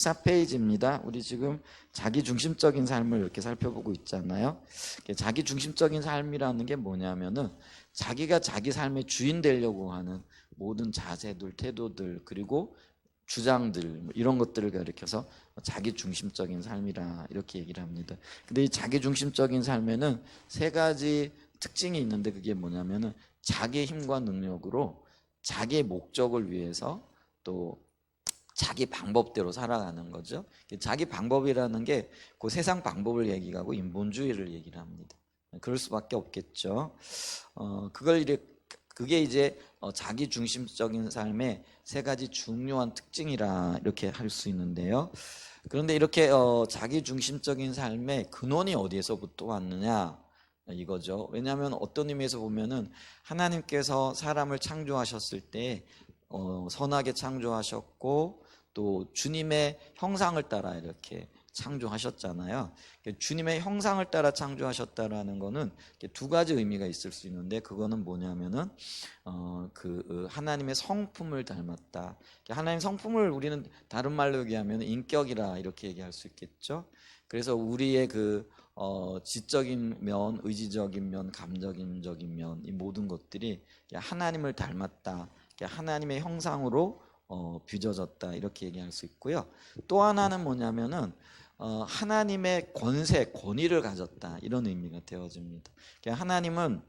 4페이지입니다. 우리 지금 자기중심적인 삶을 이렇게 살펴보고 있잖아요. 자기중심적인 삶이라는 게 뭐냐면은 자기가 자기 삶의 주인 되려고 하는 모든 자세들, 태도들, 그리고 주장들 이런 것들을 가리켜서 자기중심적인 삶이라 이렇게 얘기를 합니다. 근데 이 자기중심적인 삶에는 세 가지 특징이 있는데 그게 뭐냐면은 자기의 힘과 능력으로 자기의 목적을 위해서 또 자기 방법대로 살아가는 거죠. 자기 방법이라는 게 그 세상 방법을 얘기하고 인본주의를 얘기를 합니다. 그럴 수밖에 없겠죠. 그게 이제 자기 중심적인 삶의 세 가지 중요한 특징이라 이렇게 할 수 있는데요. 그런데 이렇게 자기 중심적인 삶의 근원이 어디에서부터 왔느냐 이거죠. 왜냐하면 어떤 의미에서 보면은 하나님께서 사람을 창조하셨을 때 선하게 창조하셨고 또 주님의 형상을 따라 이렇게 창조하셨잖아요. 주님의 형상을 따라 창조하셨다라는 거는 두 가지 의미가 있을 수 있는데 그거는 뭐냐면은 하나님의 성품을 닮았다. 하나님의 성품을 우리는 다른 말로 얘기하면 인격이라 이렇게 얘기할 수 있겠죠. 그래서 우리의 지적인 면, 의지적인 면, 감정적인 면, 이 모든 것들이 하나님을 닮았다. 하나님의 형상으로 빚어졌다 이렇게 얘기할 수 있고요. 또 하나는 뭐냐면은 하나님의 권위를 가졌다 이런 의미가 되어집니다. 하나님은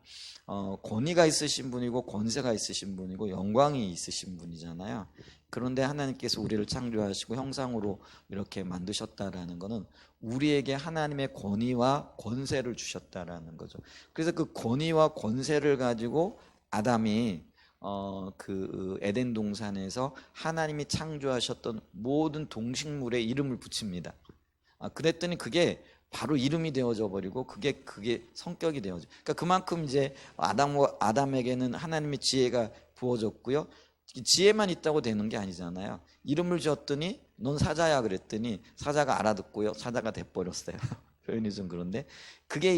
권위가 있으신 분이고 권세가 있으신 분이고 영광이 있으신 분이잖아요. 그런데 하나님께서 우리를 창조하시고 형상으로 이렇게 만드셨다라는 것은 우리에게 하나님의 권위와 권세를 주셨다라는 거죠. 그래서 그 권위와 권세를 가지고 아담이 에덴 동산에서 하나님이 창조하셨던 모든 동식물에 이름을 붙입니다. 그랬더니 그게 바로 이름이 되어져 버리고 그게 성격이 되어져. 그러니까 그만큼 이제 아담에게는 하나님의 지혜가 부어졌고요. 지혜만 있다고 되는 게 아니잖아요. 이름을 지었더니 넌 사자야 그랬더니 사자가 알아듣고요. 사자가 돼 버렸어요. 표현이 좀 그런데 그게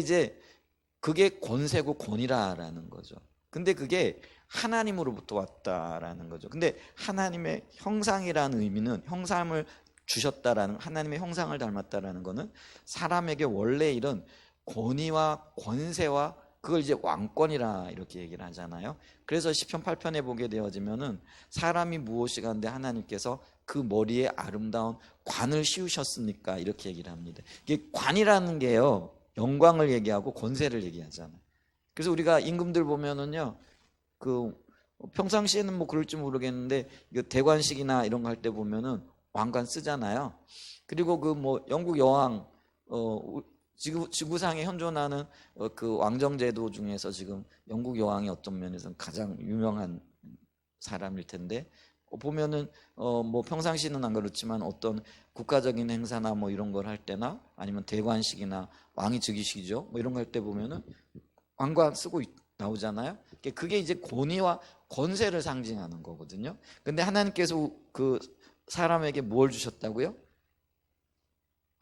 권세고 권위라라는 거죠. 근데 그게 하나님으로부터 왔다라는 거죠. 근데 하나님의 형상이라는 의미는 형상을 주셨다라는 하나님의 형상을 닮았다라는 거는 사람에게 원래 이런 권위와 권세와 그걸 이제 왕권이라 이렇게 얘기를 하잖아요. 그래서 시편 8편에 보게 되어지면은 사람이 무엇이가 한데 하나님께서 그 머리에 아름다운 관을 씌우셨으니까 이렇게 얘기를 합니다. 이게 관이라는 게요. 영광을 얘기하고 권세를 얘기하잖아요. 그래서 우리가 임금들 보면은요. 평상시에는 뭐 그럴지 모르겠는데 대관식이나 이런 거 할 때 보면은 왕관 쓰잖아요. 그리고 영국 여왕 지구상에 현존하는 그 왕정제도 중에서 지금 영국 여왕이 어떤 면에서는 가장 유명한 사람일 텐데 보면은 평상시는 안 그렇지만 어떤 국가적인 행사나 뭐 이런 걸 할 때나 아니면 대관식이나 왕위 즉위식이죠. 뭐 이런 거 할 때 보면은 왕관 쓰고 나오잖아요. 그게 이제 권위와 권세를 상징하는 거거든요. 근데 하나님께서 그 사람에게 뭘 주셨다고요?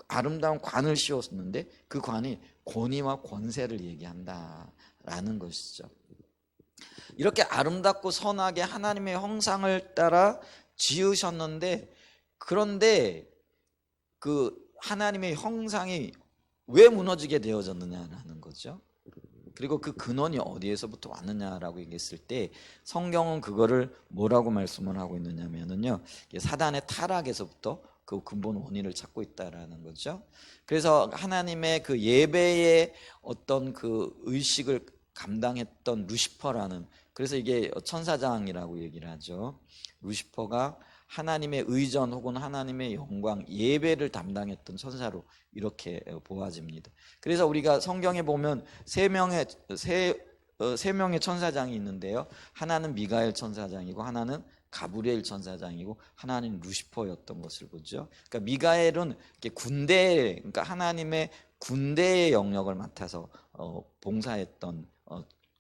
아름다운 관을 씌웠는데 그 관이 권위와 권세를 얘기한다라는 것이죠. 이렇게 아름답고 선하게 하나님의 형상을 따라 지으셨는데 그런데 그 하나님의 형상이 왜 무너지게 되어졌느냐라는 거죠. 그리고 그 근원이 어디에서부터 왔느냐라고 얘기했을 때 성경은 그거를 뭐라고 말씀을 하고 있느냐면요. 사단의 타락에서부터 그 근본 원인을 찾고 있다라는 거죠. 그래서 하나님의 그 예배의 어떤 그 의식을 감당했던 루시퍼라는 그래서 이게 천사장이라고 얘기를 하죠. 루시퍼가 하나님의 의전 혹은 하나님의 영광 예배를 담당했던 천사로 이렇게 보아집니다. 그래서 우리가 성경에 보면 세 명의 천사장이 있는데요. 하나는 미가엘 천사장이고 하나는 가브리엘 천사장이고 하나는 루시퍼였던 것을 보죠. 그러니까 미가엘은 그러니까 하나님의 군대의 영역을 맡아서 봉사했던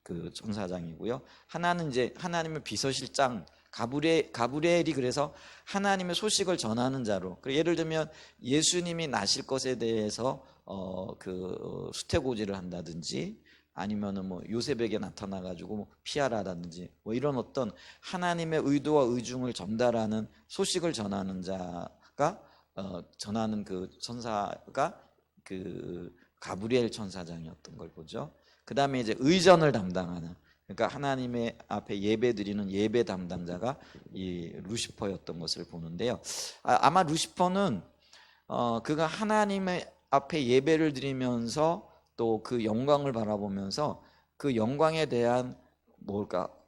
그 천사장이고요. 하나는 이제 하나님의 비서실장 가브리엘이 그래서 하나님의 소식을 전하는 자로. 예를 들면 예수님이 나실 것에 대해서 수태고지를 한다든지 아니면은 요셉에게 나타나 가지고 피하라라든지 이런 어떤 하나님의 의도와 의중을 전달하는 소식을 전하는 자가 전하는 그 천사가 그 가브리엘 천사장이었던 걸 보죠. 그 다음에 이제 의전을 담당하는, 그러니까 하나님의 앞에 예배 드리는 예배 담당자가 이 루시퍼였던 것을 보는데요. 아마 루시퍼는 그가 하나님의 앞에 예배를 드리면서 또 그 영광을 바라보면서 그 영광에 대한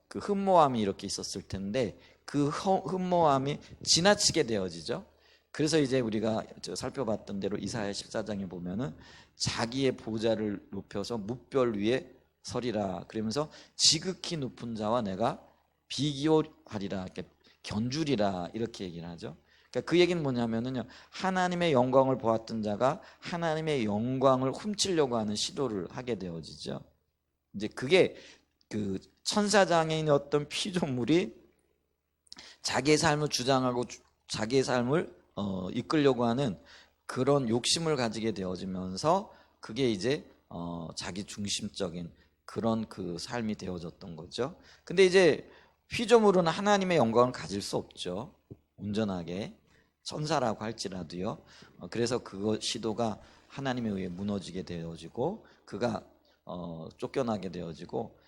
그 흠모함이 이렇게 있었을 텐데 그 흠모함이 지나치게 되어지죠. 그래서 이제 우리가 살펴봤던 대로 이사야 14장에 보면은 자기의 보좌를 높여서 뭇별 위에 서리라 그러면서 지극히 높은 자와 내가 비교하리라, 이렇게 견주리라 이렇게 얘기를 하죠. 그러니까 그 얘기는 뭐냐면은요, 하나님의 영광을 보았던 자가 하나님의 영광을 훔치려고 하는 시도를 하게 되어지죠. 이제 그게 그 천사장애인이었던 피조물이 자기의 삶을 주장하고 자기의 삶을 이끌려고 하는 그런 욕심을 가지게 되어지면서 그게 이제 자기 중심적인 그런 그 삶이 되어졌던 거죠. 근데 이제 피조물은 하나님의 영광을 가질 수 없죠. 온전하게 천사라고 할지라도요. 그래서 그 시도가 하나님에 의해 무너지게 되어지고 그가 쫓겨나게 되어지고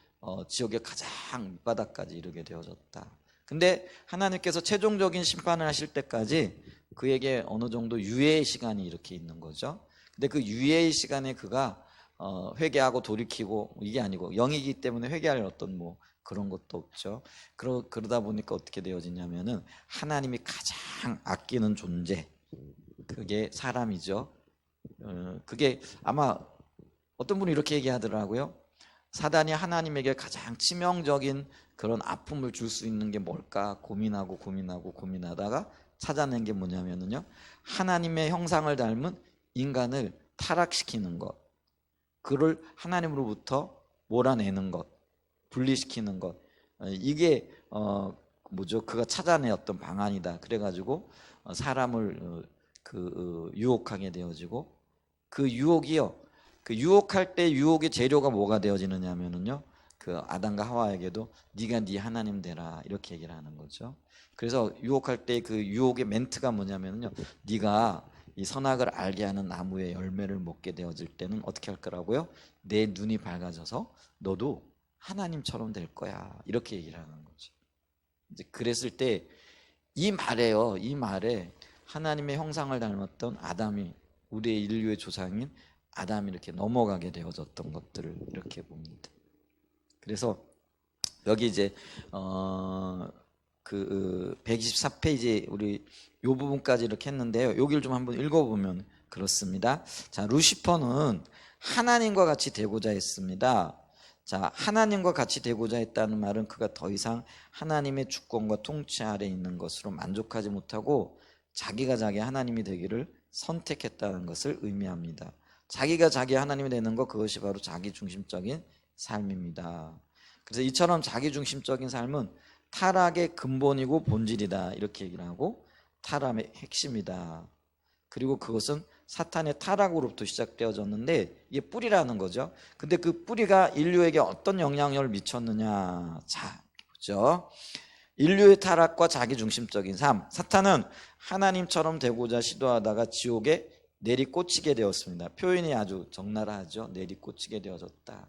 지옥의 가장 밑바닥까지 이르게 되어졌다. 근데 하나님께서 최종적인 심판을 하실 때까지 그에게 어느 정도 유예의 시간이 이렇게 있는 거죠. 근데 그 유예의 시간에 그가 회개하고 돌이키고 이게 아니고 영이기 때문에 회개할 어떤 그런 것도 없죠. 그러다 보니까 어떻게 되어지냐면은 하나님이 가장 아끼는 존재, 그게 사람이죠. 그게 아마 어떤 분이 이렇게 얘기하더라고요. 사단이 하나님에게 가장 치명적인 그런 아픔을 줄 수 있는 게 뭘까 고민하다가 찾아낸 게 뭐냐면요, 하나님의 형상을 닮은 인간을 타락시키는 것, 그를 하나님으로부터 몰아내는 것, 분리시키는 것, 이게 그가 찾아내었던 방안이다. 그래가지고 사람을 유혹하게 되어지고 그 유혹이요, 그 유혹할 때 유혹의 재료가 뭐가 되어지느냐면은요, 그 아담과 하와에게도 네가 네 하나님 되라 이렇게 얘기를 하는 거죠. 그래서 유혹할 때 그 유혹의 멘트가 뭐냐면요, 네가 이 선악을 알게 하는 나무의 열매를 먹게 되어질 때는 어떻게 할 거라고요? 내 눈이 밝아져서 너도 하나님처럼 될 거야 이렇게 얘기를 하는 거죠. 이제 그랬을 때 이 말에 하나님의 형상을 닮았던 아담이, 우리의 인류의 조상인 아담이 이렇게 넘어가게 되어졌던 것들을 이렇게 봅니다. 그래서 여기 이제 124페이지 우리 요 부분까지 이렇게 했는데요. 여기를 좀 한번 읽어보면 그렇습니다. 자, 루시퍼는 하나님과 같이 되고자 했습니다. 자, 하나님과 같이 되고자 했다는 말은 그가 더 이상 하나님의 주권과 통치 아래 있는 것으로 만족하지 못하고 자기가 자기 하나님이 되기를 선택했다는 것을 의미합니다. 자기가 자기 하나님이 되는 것, 그것이 바로 자기 중심적인 삶입니다. 그래서 이처럼 자기 중심적인 삶은 타락의 근본이고 본질이다 이렇게 얘기를 하고, 타락의 핵심이다. 그리고 그것은 사탄의 타락으로부터 시작되어졌는데 이게 뿌리라는 거죠. 근데 그 뿌리가 인류에게 어떤 영향력을 미쳤느냐. 자, 보죠. 인류의 타락과 자기중심적인 삶. 사탄은 하나님처럼 되고자 시도하다가 지옥에 내리꽂히게 되었습니다. 표현이 아주 적나라하죠. 내리꽂히게 되어졌다.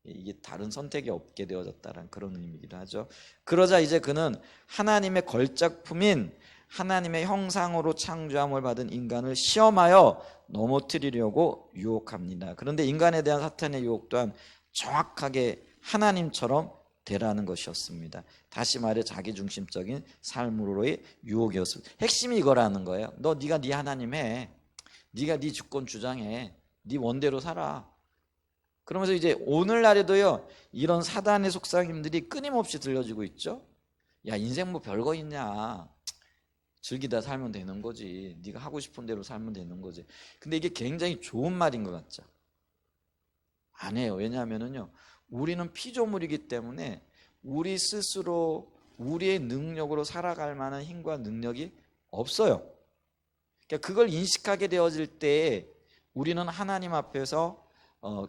이게 다른 선택이 없게 되어졌다는 그런 의미이기도 하죠. 그러자 이제 그는 하나님의 걸작품인 하나님의 형상으로 창조함을 받은 인간을 시험하여 넘어뜨리려고 유혹합니다. 그런데 인간에 대한 사탄의 유혹 또한 정확하게 하나님처럼 되라는 것이었습니다. 다시 말해 자기중심적인 삶으로의 유혹이었습니다. 핵심이 이거라는 거예요. 네가 네 하나님 해. 네가 네 주권 주장해. 네 원대로 살아. 그러면서 이제 오늘날에도요, 이런 사단의 속삭임들이 끊임없이 들려지고 있죠. 야, 인생 뭐 별거 있냐. 즐기다 살면 되는 거지. 네가 하고 싶은 대로 살면 되는 거지. 근데 이게 굉장히 좋은 말인 것 같죠. 아니에요. 왜냐하면요, 우리는 피조물이기 때문에 우리 스스로 우리의 능력으로 살아갈 만한 힘과 능력이 없어요. 그러니까 그걸 인식하게 되어질 때 우리는 하나님 앞에서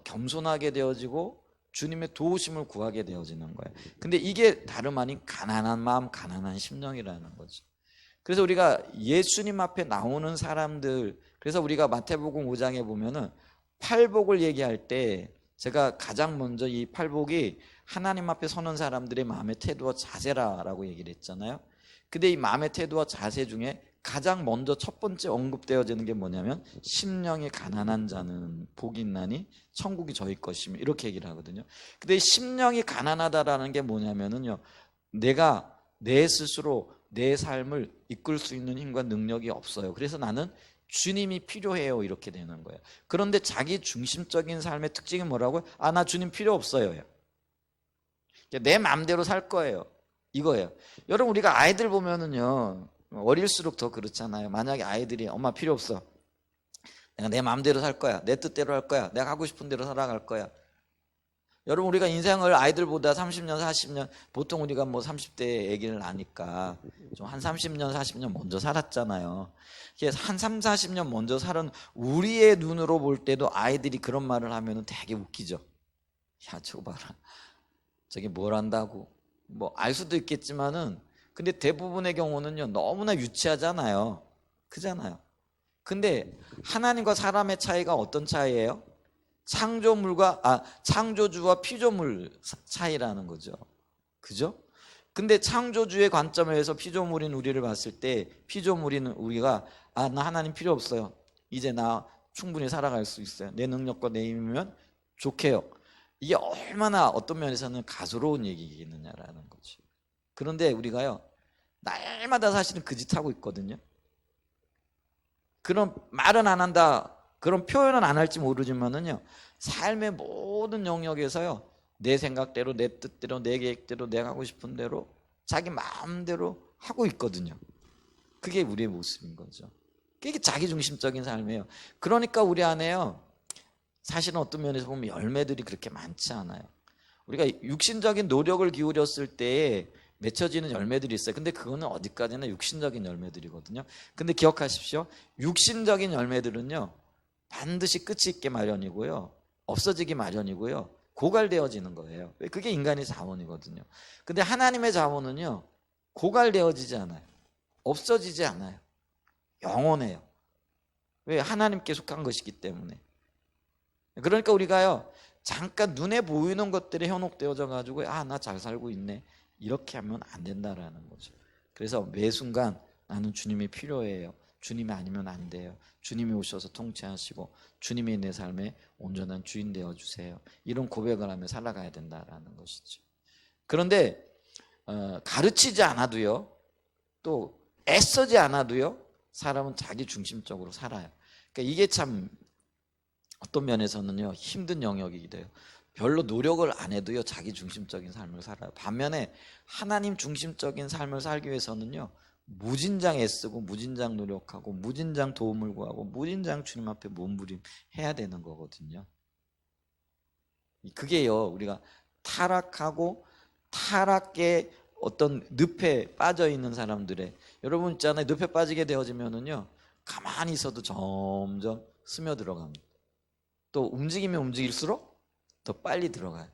겸손하게 되어지고 주님의 도우심을 구하게 되어지는 거예요. 근데 이게 다름 아닌 가난한 마음, 가난한 심령이라는 거죠. 그래서 우리가 예수님 앞에 나오는 사람들, 그래서 우리가 마태복음 5장에 보면은 팔복을 얘기할 때 제가 가장 먼저 이 팔복이 하나님 앞에 서는 사람들의 마음의 태도와 자세라라고 얘기를 했잖아요. 근데 이 마음의 태도와 자세 중에 가장 먼저 첫 번째 언급되어지는 게 뭐냐면 심령이 가난한 자는 복이 있나니 천국이 저희 것이며 이렇게 얘기를 하거든요. 근데 심령이 가난하다라는 게 뭐냐면은요, 내가 내 스스로 내 삶을 이끌 수 있는 힘과 능력이 없어요. 그래서 나는 주님이 필요해요, 이렇게 되는 거예요. 그런데 자기 중심적인 삶의 특징이 뭐라고요? 아, 나 주님 필요 없어요. 내 마음대로 살 거예요, 이거예요. 여러분, 우리가 아이들 보면은요, 어릴수록 더 그렇잖아요. 만약에 아이들이 엄마 필요 없어, 내가 내 마음대로 살 거야, 내 뜻대로 할 거야, 내가 하고 싶은 대로 살아갈 거야. 여러분, 우리가 인생을 아이들보다 30년 40년, 보통 우리가 뭐 30대 얘기를 아니까 좀 한 30년 40년 먼저 살았잖아요. 한 3, 40년 먼저 살은 우리의 눈으로 볼 때도 아이들이 그런 말을 하면 되게 웃기죠. 야, 저거 봐라, 저게 뭘 안다고. 뭐 알 수도 있겠지만은, 근데 대부분의 경우는요, 너무나 유치하잖아요. 그잖아요. 근데 하나님과 사람의 차이가 어떤 차이예요? 창조주와 피조물 차이라는 거죠. 그죠? 근데 창조주의 관점에서 피조물인 우리를 봤을 때, 피조물인 우리가 나 하나님 필요 없어요, 이제 나 충분히 살아갈 수 있어요, 내 능력과 내 힘이면 좋게요. 이게 얼마나 어떤 면에서는 가소로운 얘기겠느냐라는 거죠. 그런데 우리가요, 날마다 사실은 그 짓 하고 있거든요. 그런 말은 안 한다, 그런 표현은 안 할지 모르지만은요, 삶의 모든 영역에서요, 내 생각대로, 내 뜻대로, 내 계획대로, 내가 하고 싶은 대로 자기 마음대로 하고 있거든요. 그게 우리의 모습인 거죠. 그게 자기중심적인 삶이에요. 그러니까 우리 안에요, 사실은 어떤 면에서 보면 열매들이 그렇게 많지 않아요. 우리가 육신적인 노력을 기울였을 때 맺혀지는 열매들이 있어요. 근데 그거는 어디까지나 육신적인 열매들이거든요. 근데 기억하십시오, 육신적인 열매들은요, 반드시 끝이 있게 마련이고요, 없어지기 마련이고요, 고갈되어지는 거예요. 그게 인간의 자원이거든요. 근데 하나님의 자원은요, 고갈되어지지 않아요. 없어지지 않아요. 영원해요. 왜? 하나님께 속한 것이기 때문에. 그러니까 우리가요, 잠깐 눈에 보이는 것들이 현혹되어져 가지고 나 잘 살고 있네, 이렇게 하면 안 된다라는 거죠. 그래서 매 순간 나는 주님이 필요해요, 주님이 아니면 안 돼요, 주님이 오셔서 통치하시고 주님이 내 삶의 온전한 주인 되어주세요, 이런 고백을 하며 살아가야 된다라는 것이죠. 그런데 가르치지 않아도요, 또 애쓰지 않아도요, 사람은 자기 중심적으로 살아요. 그러니까 이게 참 어떤 면에서는요, 힘든 영역이기도 해요. 별로 노력을 안 해도요, 자기 중심적인 삶을 살아요. 반면에 하나님 중심적인 삶을 살기 위해서는요, 무진장 애쓰고 무진장 노력하고 무진장 도움을 구하고 무진장 주님 앞에 몸부림해야 되는 거거든요. 그게요, 우리가 타락하고 타락의 어떤 늪에 빠져 있는 사람들의, 여러분 있잖아요, 늪에 빠지게 되어지면은요, 가만히 있어도 점점 스며들어갑니다. 또 움직이면 움직일수록 더 빨리 들어가요.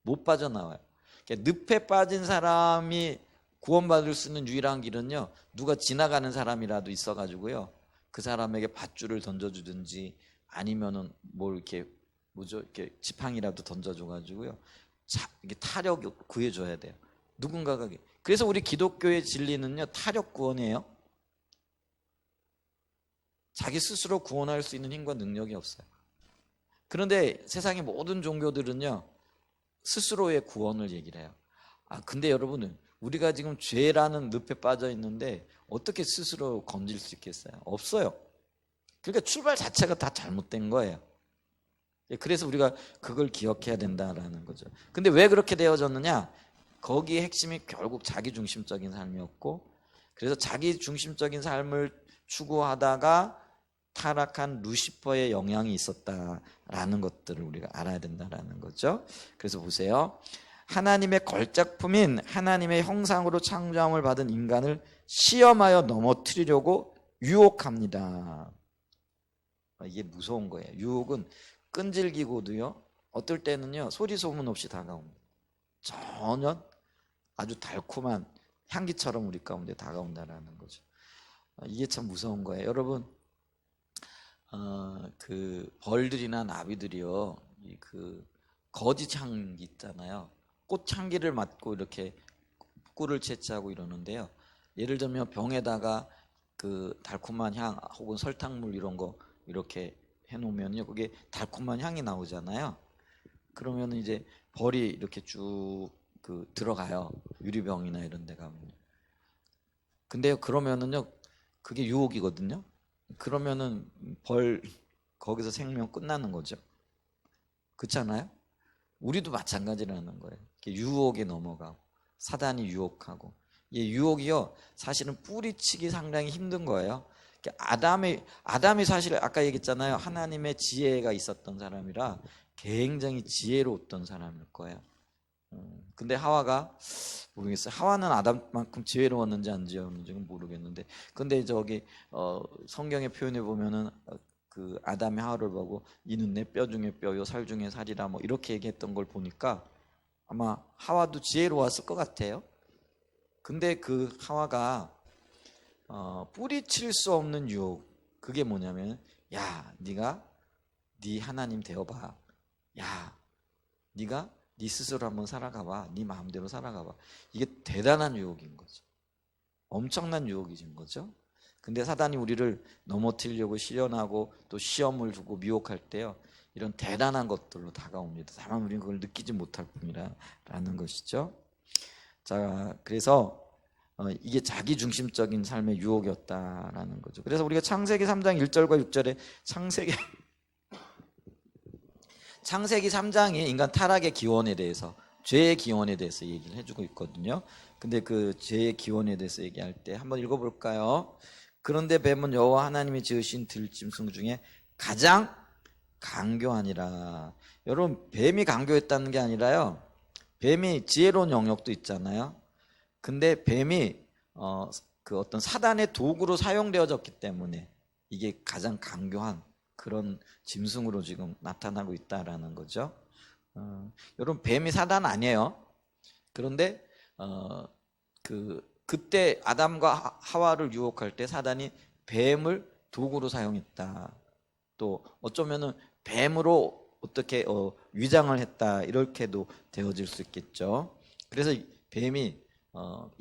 못 빠져나와요. 그러니까 늪에 빠진 사람이 구원받을 수 있는 유일한 길은요, 누가 지나가는 사람이라도 있어가지고요, 그 사람에게 밧줄을 던져주든지 아니면은 뭘 이렇게 이렇게 지팡이라도 던져줘가지고요, 이게 타력을 구해줘야 돼요. 누군가가. 그래서 우리 기독교의 진리는요, 타력 구원이에요. 자기 스스로 구원할 수 있는 힘과 능력이 없어요. 그런데 세상의 모든 종교들은요, 스스로의 구원을 얘기를 해요. 근데 여러분은 우리가 지금 죄라는 늪에 빠져 있는데 어떻게 스스로 건질 수 있겠어요? 없어요. 그러니까 출발 자체가 다 잘못된 거예요. 그래서 우리가 그걸 기억해야 된다라는 거죠. 근데 왜 그렇게 되어졌느냐? 거기에 핵심이 결국 자기중심적인 삶이었고, 그래서 자기중심적인 삶을 추구하다가 타락한 루시퍼의 영향이 있었다라는 것들을 우리가 알아야 된다라는 거죠. 그래서 보세요, 하나님의 걸작품인 하나님의 형상으로 창조함을 받은 인간을 시험하여 넘어뜨리려고 유혹합니다. 이게 무서운 거예요. 유혹은 끈질기고도요, 어떨 때는요, 소리 소문 없이 다가옵니다. 전혀 아주 달콤한 향기처럼 우리 가운데 다가온다라는 거죠. 이게 참 무서운 거예요. 여러분, 그 벌들이나 나비들이요, 그 거지창기 있잖아요. 꽃향기를 맡고 이렇게 꿀을 채취하고 이러는데요. 예를 들면 병에다가 그 달콤한 향 혹은 설탕물 이런 거 이렇게 해놓으면요, 그게 달콤한 향이 나오잖아요. 그러면 이제 벌이 이렇게 쭉 그 들어가요. 유리병이나 이런 데 가면. 근데요, 그러면은요, 그게 유혹이거든요. 그러면은 벌 거기서 생명 끝나는 거죠. 그렇잖아요? 우리도 마찬가지라는 거예요. 유혹에 넘어가고 사단이 유혹하고, 이 유혹이요, 사실은 뿌리치기 상당히 힘든 거예요. 아담이 사실 아까 얘기했잖아요. 하나님의 지혜가 있었던 사람이라 굉장히 지혜로웠던 사람일 거예요. 근데 하와가 모르겠어요. 하와는 아담만큼 지혜로웠는지 안 지혜로웠는지는 모르겠는데, 근데 저기 성경의 표현에 보면은 그 아담이 하와를 보고 이는 내 뼈 중에 뼈요 살 중에 살이라 뭐 이렇게 얘기했던 걸 보니까 아마 하와도 지혜로웠을 것 같아요. 근데 그 하와가 뿌리칠 수 없는 유혹, 그게 뭐냐면, 야 네가 네 하나님 되어봐, 야 네가 네 스스로 한번 살아가봐, 네 마음대로 살아가봐. 이게 대단한 유혹인 거죠. 엄청난 유혹이신 거죠. 근데 사단이 우리를 넘어뜨리려고 시련하고 또 시험을 두고 미혹할 때요, 이런 대단한 것들로 다가옵니다. 다만 우리는 그걸 느끼지 못할 뿐이라는 것이죠. 자, 그래서 이게 자기 중심적인 삶의 유혹이었다라는 거죠. 그래서 우리가 창세기 3장 1절과 6절에 창세기 3장이 인간 타락의 기원에 대해서, 죄의 기원에 대해서 얘기를 해주고 있거든요. 근데 그 죄의 기원에 대해서 얘기할 때 한번 읽어볼까요? 그런데 뱀은 여호와 하나님이 지으신 들짐승 중에 가장 강교하니라. 여러분, 뱀이 강교했다는 게 아니라요, 뱀이 지혜로운 영역도 있잖아요. 근데 뱀이 그 어떤 사단의 도구로 사용되어졌기 때문에 이게 가장 강교한 그런 짐승으로 지금 나타나고 있다라는 거죠. 여러분, 뱀이 사단 아니에요. 그런데 그때 아담과 하와를 유혹할 때 사단이 뱀을 도구로 사용했다. 또 어쩌면은 뱀으로 어떻게 위장을 했다, 이렇게도 되어질 수 있겠죠. 그래서 뱀이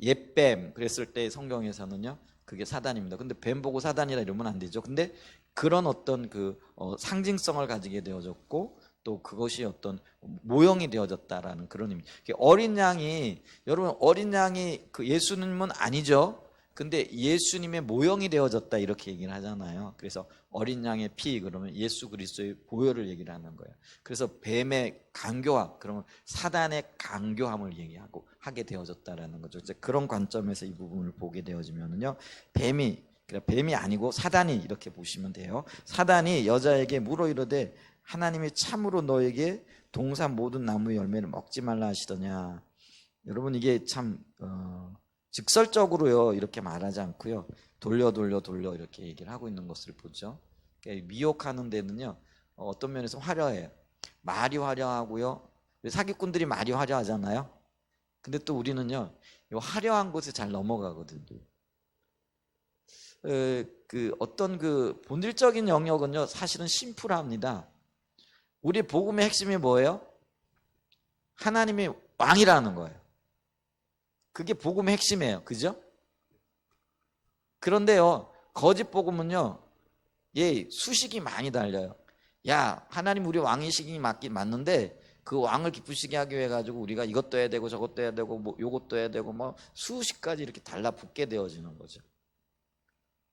옛뱀 그랬을 때 성경에서는요, 그게 사단입니다. 근데 뱀 보고 사단이라 이러면 안 되죠. 근데 그런 어떤 그 상징성을 가지게 되어졌고, 또 그것이 어떤 모형이 되어졌다라는 그런 의미. 어린 양이, 여러분, 어린 양이 그 예수님은 아니죠. 근데 예수님의 모형이 되어졌다, 이렇게 얘기를 하잖아요. 그래서 어린 양의 피 그러면 예수 그리스도의 보혈을 얘기를 하는 거예요. 그래서 뱀의 강교함 그러면 사단의 강교함을 얘기하고 하게 되어졌다라는 거죠. 이제 그런 관점에서 이 부분을 보게 되어지면은요, 뱀이 아니고 사단이, 이렇게 보시면 돼요. 사단이 여자에게 물어 이르되 하나님이 참으로 너에게 동산 모든 나무의 열매를 먹지 말라 하시더냐. 여러분, 이게 참 직설적으로요 이렇게 말하지 않고요, 돌려 이렇게 얘기를 하고 있는 것을 보죠. 그러니까 미혹하는 데는요, 어떤 면에서 화려해요. 말이 화려하고요, 사기꾼들이 말이 화려하잖아요. 근데 또 우리는요, 이 화려한 곳에 잘 넘어가거든요. 그 어떤 그 본질적인 영역은요, 사실은 심플합니다. 우리 복음의 핵심이 뭐예요? 하나님이 왕이라는 거예요. 그게 복음의 핵심이에요. 그죠? 그런데요, 거짓 복음은요, 수식이 많이 달려요. 야, 하나님 우리 왕이시기 맞는데 그 왕을 기쁘시게 하기 위해 가지고 우리가 이것도 해야 되고 저것도 해야 되고 뭐 요것도 해야 되고 뭐 수십 가지 이렇게 달라붙게 되어지는 거죠.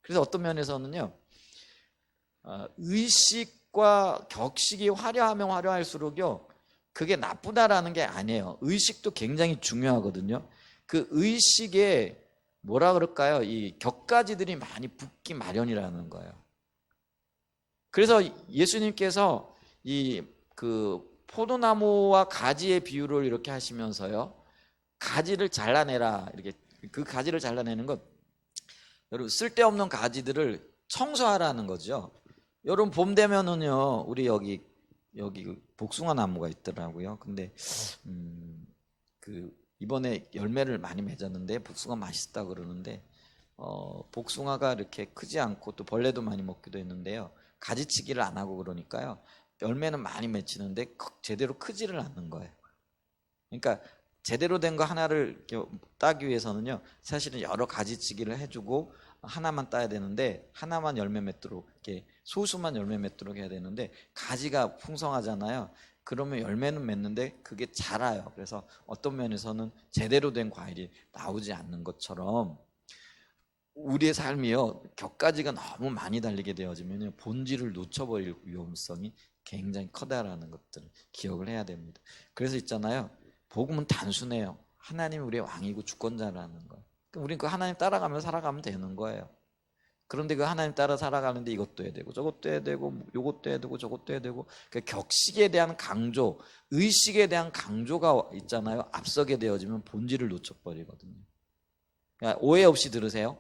그래서 어떤 면에서는요, 의식과 격식이 화려하면 화려할수록요, 그게 나쁘다라는 게 아니에요. 의식도 굉장히 중요하거든요. 그 의식에 뭐라 그럴까요? 이 격가지들이 많이 붙기 마련이라는 거예요. 그래서 예수님께서 이 그 포도나무와 가지의 비유를 이렇게 하시면서요, 가지를 잘라내라, 이렇게, 그 가지를 잘라내는 것, 여러분, 쓸데없는 가지들을 청소하라는 거죠. 여러분, 봄 되면은요, 우리 여기 복숭아 나무가 있더라고요. 근데 그 이번에 열매를 많이 맺었는데 복숭아 맛있다 그러는데 복숭아가 이렇게 크지 않고 또 벌레도 많이 먹기도 했는데요. 가지치기를 안 하고 그러니까요. 열매는 많이 맺히는데 제대로 크지를 않는 거예요. 그러니까 제대로 된 거 하나를 따기 위해서는요, 사실은 여러 가지치기를 해주고 하나만 따야 되는데, 하나만 열매 맺도록, 이렇게 소수만 열매 맺도록 해야 되는데, 가지가 풍성하잖아요. 그러면 열매는 맺는데 그게 자라요. 그래서 어떤 면에서는 제대로 된 과일이 나오지 않는 것처럼 우리의 삶이요, 격가지가 너무 많이 달리게 되어지면 본질을 놓쳐버릴 위험성이 굉장히 커다라는 것들을 기억을 해야 됩니다. 그래서 있잖아요, 복음은 단순해요. 하나님이 우리의 왕이고 주권자라는 거. 우리는 그 하나님 따라가면서 살아가면 되는 거예요. 그런데 그 하나님 따라 살아가는데 이것도 해야 되고 저것도 해야 되고 요것도 해야 되고 저것도 해야 되고, 그 격식에 대한 강조, 의식에 대한 강조가 있잖아요. 앞서게 되어지면 본질을 놓쳐버리거든요. 그러니까 오해 없이 들으세요.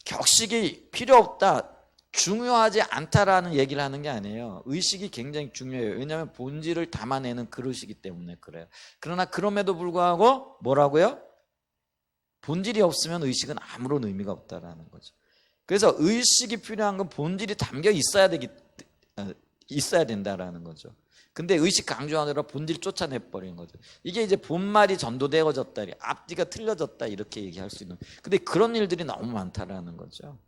격식이 필요 없다, 중요하지 않다라는 얘기를 하는 게 아니에요. 의식이 굉장히 중요해요. 왜냐하면 본질을 담아내는 그릇이기 때문에 그래요. 그러나 그럼에도 불구하고 뭐라고요? 본질이 없으면 의식은 아무런 의미가 없다라는 거죠. 그래서 의식이 필요한 건 본질이 담겨 있어야 된다라는 거죠. 근데 의식 강조하느라 본질 쫓아내버리는 거죠. 이게 이제 본말이 전도되어졌다, 앞뒤가 틀려졌다, 이렇게 얘기할 수 있는. 근데 그런 일들이 너무 많다라는 거죠.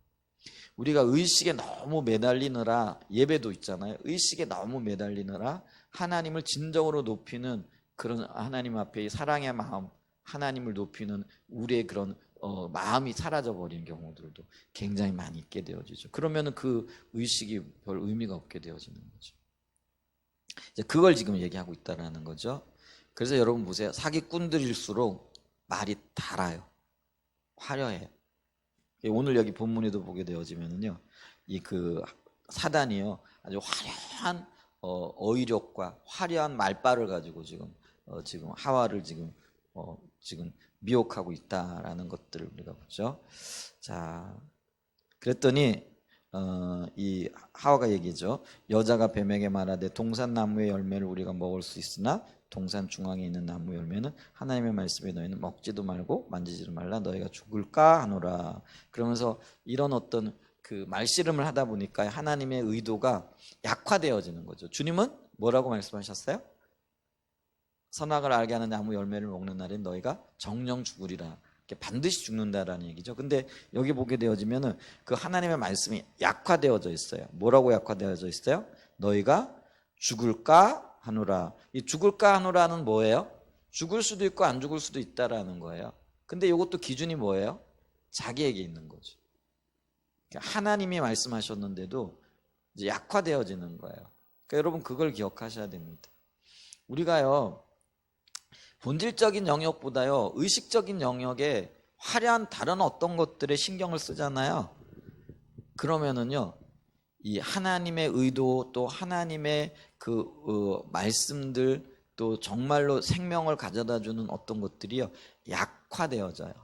우리가 의식에 너무 매달리느라, 예배도 있잖아요. 의식에 너무 매달리느라 하나님을 진정으로 높이는 그런, 하나님 앞에 사랑의 마음, 하나님을 높이는 우리의 그런 마음이 사라져 버리는 경우들도 굉장히 많이 있게 되어지죠. 그러면은 그 의식이 별 의미가 없게 되어지는 거죠. 이제 그걸 지금 얘기하고 있다라는 거죠. 그래서 여러분 보세요. 사기꾼들일수록 말이 달아요. 화려해요. 오늘 여기 본문에도 보게 되어지면은요, 이 그 사단이요, 아주 화려한 어휘력과 화려한 말발을 가지고 지금 하와를 지금 미혹하고 있다라는 것들을 우리가 보죠. 자, 그랬더니 이 하와가 얘기죠. 여자가 뱀에게 말하되 동산 나무의 열매를 우리가 먹을 수 있으나 동산 중앙에 있는 나무 열매는 하나님의 말씀에 너희는 먹지도 말고 만지지도 말라, 너희가 죽을까 하노라. 그러면서 이런 어떤 그 말씨름을 하다 보니까 하나님의 의도가 약화되어지는 거죠. 주님은 뭐라고 말씀하셨어요? 선악을 알게 하는 나무 열매를 먹는 날엔 너희가 정령 죽으리라. 반드시 죽는다라는 얘기죠. 근데 여기 보게 되어지면은 그 하나님의 말씀이 약화되어져 있어요. 뭐라고 약화되어져 있어요? 너희가 죽을까 하노라. 이 죽을까 하노라는 뭐예요? 죽을 수도 있고 안 죽을 수도 있다라는 거예요. 근데 이것도 기준이 뭐예요? 자기에게 있는 거죠. 그러니까 하나님이 말씀하셨는데도 이제 약화되어지는 거예요. 그러니까 여러분 그걸 기억하셔야 됩니다. 우리가요, 본질적인 영역보다요, 의식적인 영역에 화려한 다른 어떤 것들에 신경을 쓰잖아요. 그러면은요, 이 하나님의 의도, 또 하나님의 그 말씀들, 또 정말로 생명을 가져다 주는 어떤 것들이요, 약화되어져요.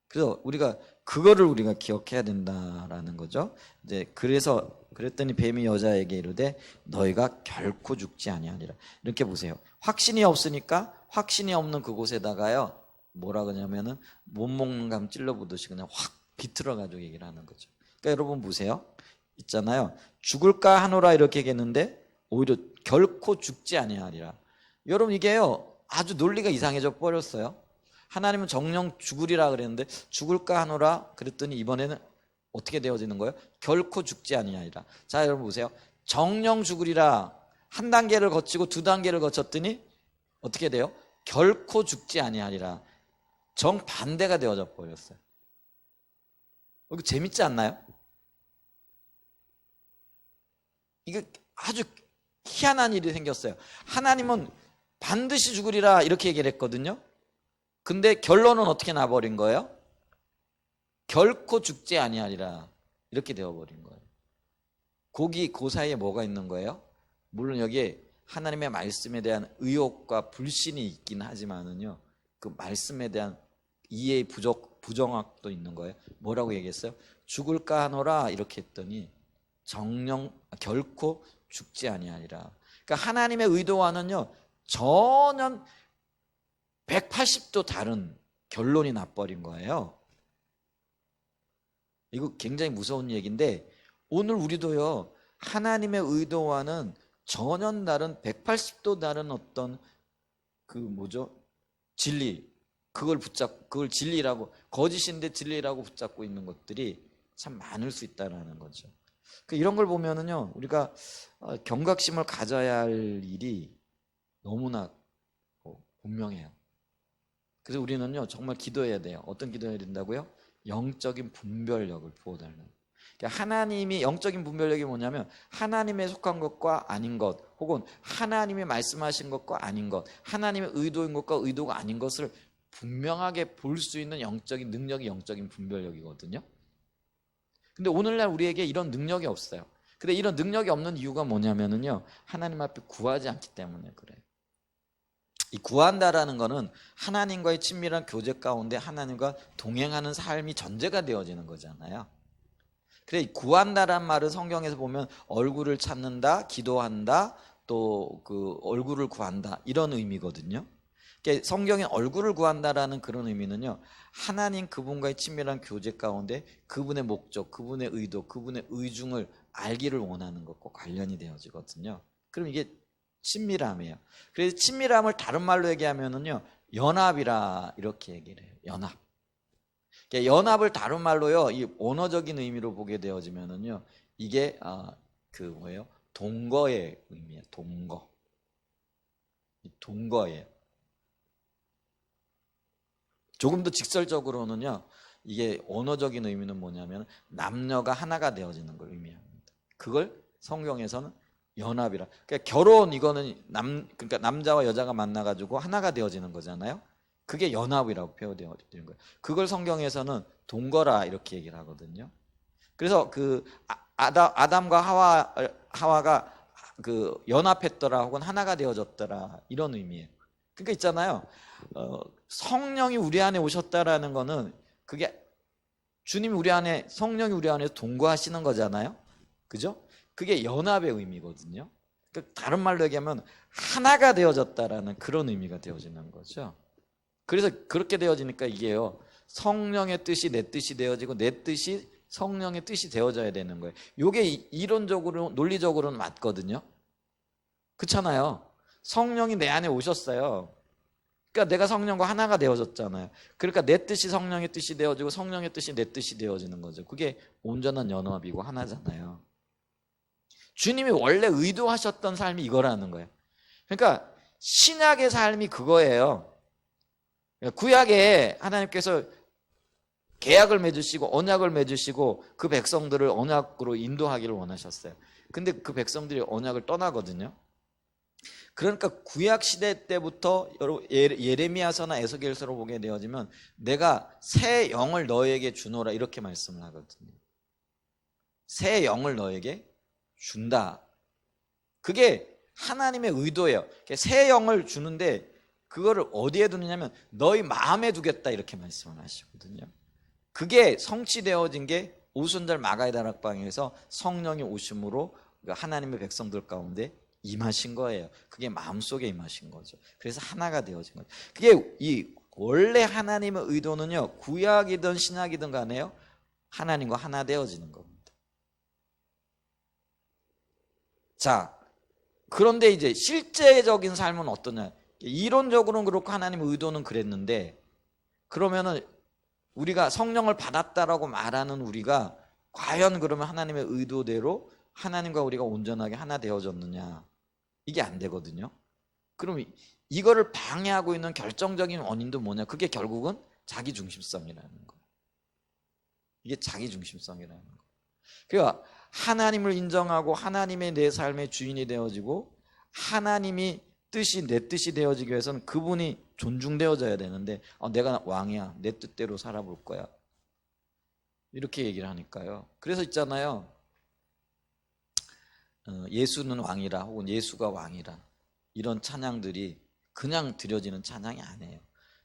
그래서 우리가 그거를 우리가 기억해야 된다라는 거죠. 이제 그랬더니 뱀이 여자에게 이르되 너희가 결코 죽지 아니하리라. 이렇게 보세요. 확신이 없으니까 확신이 없는 그곳에다가요, 뭐라 그러냐면은 못 먹는 감 찔러보듯이 그냥 확 비틀어 가지고 얘기를 하는 거죠. 그러니까 여러분 보세요. 있잖아요. 죽을까 하노라 이렇게 얘기했는데 오히려 결코 죽지 아니하리라. 여러분 이게요, 아주 논리가 이상해져 버렸어요. 하나님은 정령 죽으리라 그랬는데 죽을까 하노라 그랬더니 이번에는 어떻게 되어지는 거예요? 결코 죽지 아니하리라. 자, 여러분 보세요. 정령 죽으리라 한 단계를 거치고 두 단계를 거쳤더니 어떻게 돼요? 결코 죽지 아니하리라. 정반대가 되어져 버렸어요. 이거 재밌지 않나요? 이게 아주 희한한 일이 생겼어요. 하나님은 반드시 죽으리라 이렇게 얘기를 했거든요. 근데 결론은 어떻게 나버린 거예요? 결코 죽지 아니하리라 이렇게 되어버린 거예요. 그 사이에 뭐가 있는 거예요? 물론 여기에 하나님의 말씀에 대한 의혹과 불신이 있긴 하지만은요, 그 말씀에 대한 이해의 부정확도 있는 거예요. 뭐라고 얘기했어요? 죽을까 하노라 이렇게 했더니 결코 죽지 아니하리라. 그러니까 하나님의 의도와는요 전혀 180도 다른 결론이 나버린 거예요. 이거 굉장히 무서운 얘기인데 오늘 우리도요 하나님의 의도와는 전혀 다른 180도 다른 어떤 그 뭐죠? 진리 그걸 진리라고 거짓인데 진리라고 붙잡고 있는 것들이 참 많을 수 있다라는 거죠. 이런 걸 보면은요 우리가 경각심을 가져야 할 일이 너무나 분명해요. 그래서 우리는요 정말 기도해야 돼요. 어떤 기도해야 된다고요? 영적인 분별력을 부어달라는. 그러니까 하나님이 영적인 분별력이 뭐냐면 하나님에 속한 것과 아닌 것, 혹은 하나님이 말씀하신 것과 아닌 것, 하나님의 의도인 것과 의도가 아닌 것을 분명하게 볼 수 있는 영적인 능력이 영적인 분별력이거든요. 근데 오늘날 우리에게 이런 능력이 없어요. 근데 이런 능력이 없는 이유가 뭐냐면은요 하나님 앞에 구하지 않기 때문에 그래요. 이 구한다라는 거는 하나님과의 친밀한 교제 가운데 하나님과 동행하는 삶이 전제가 되어지는 거잖아요. 그래 구한다란 말은 성경에서 보면 얼굴을 찾는다, 기도한다, 또 그 얼굴을 구한다 이런 의미거든요. 그러니까 성경에 얼굴을 구한다라는 그런 의미는요. 하나님 그분과의 친밀한 교제 가운데 그분의 목적, 그분의 의도, 그분의 의중을 알기를 원하는 것과 관련이 되어지거든요. 그럼 이게 친밀함이에요. 그래서 친밀함을 다른 말로 얘기하면은요. 연합이라 이렇게 얘기를 해요. 연합. 그러니까 연합을 다른 말로요. 이 언어적인 의미로 보게 되어지면은요. 이게 그 뭐예요? 동거의 의미예요. 동거. 동거예요. 조금 더 직설적으로는요. 이게 언어적인 의미는 뭐냐면 남녀가 하나가 되어지는 걸 의미합니다. 그걸 성경에서는 연합이라. 그러니까 결혼 이거는 그러니까 남자와 여자가 만나가지고 하나가 되어지는 거잖아요. 그게 연합이라고 표현되어지는 거예요. 그걸 성경에서는 동거라 이렇게 얘기를 하거든요. 그래서 그 아담과 하와가 그 연합했더라 혹은 하나가 되어졌더라 이런 의미예요. 그러니까 있잖아요. 성령이 우리 안에 오셨다라는 거는 그게 주님이 우리 안에 성령이 우리 안에 동거하시는 거잖아요. 그죠? 그게 연합의 의미거든요. 그러니까 다른 말로 얘기하면 하나가 되어졌다라는 그런 의미가 되어지는 거죠. 그래서 그렇게 되어지니까 이게요. 성령의 뜻이 내 뜻이 되어지고 내 뜻이 성령의 뜻이 되어져야 되는 거예요. 이게 이론적으로 논리적으로는 맞거든요. 그렇잖아요. 성령이 내 안에 오셨어요. 그러니까 내가 성령과 하나가 되어졌잖아요. 그러니까 내 뜻이 성령의 뜻이 되어지고 성령의 뜻이 내 뜻이 되어지는 거죠. 그게 온전한 연합이고 하나잖아요. 주님이 원래 의도하셨던 삶이 이거라는 거예요. 그러니까 신약의 삶이 그거예요. 구약에 하나님께서 계약을 맺으시고 언약을 맺으시고 그 백성들을 언약으로 인도하기를 원하셨어요. 근데 그 백성들이 언약을 떠나거든요. 그러니까 구약 시대 때부터 예레미야서나 에스겔서로 보게 되어지면 내가 새 영을 너에게 주노라 이렇게 말씀을 하거든요. 새 영을 너에게 준다. 그게 하나님의 의도예요. 새 영을 주는데 그거를 어디에 두느냐면 너희 마음에 두겠다 이렇게 말씀을 하시거든요. 그게 성취되어진 게 오순절 마가의 다락방에서 성령이 오심으로 하나님의 백성들 가운데 임하신 거예요. 그게 마음속에 임하신 거죠. 그래서 하나가 되어진 거죠. 그게 이 원래 하나님의 의도는요. 구약이든 신약이든 간에요. 하나님과 하나 되어지는 겁니다. 자, 그런데 이제 실제적인 삶은 어떠냐? 이론적으로는 그렇고 하나님의 의도는 그랬는데 그러면은 우리가 성령을 받았다라고 말하는 우리가 과연 그러면 하나님의 의도대로 하나님과 우리가 온전하게 하나 되어졌느냐? 이게 안 되거든요. 그럼 이거를 방해하고 있는 결정적인 원인도 뭐냐? 그게 결국은 자기중심성이라는 거예요. 이게 자기중심성이라는 거예요. 그러니까 하나님을 인정하고 하나님의 내 삶의 주인이 되어지고 하나님이 뜻이 내 뜻이 되어지기 위해서는 그분이 존중되어져야 되는데 내가 왕이야. 내 뜻대로 살아볼 거야. 이렇게 얘기를 하니까요. 그래서 있잖아요. 예수는 왕이라 혹은 예수가 왕이라 이런 찬양들이 그냥 드려지는 찬양이 아니에요.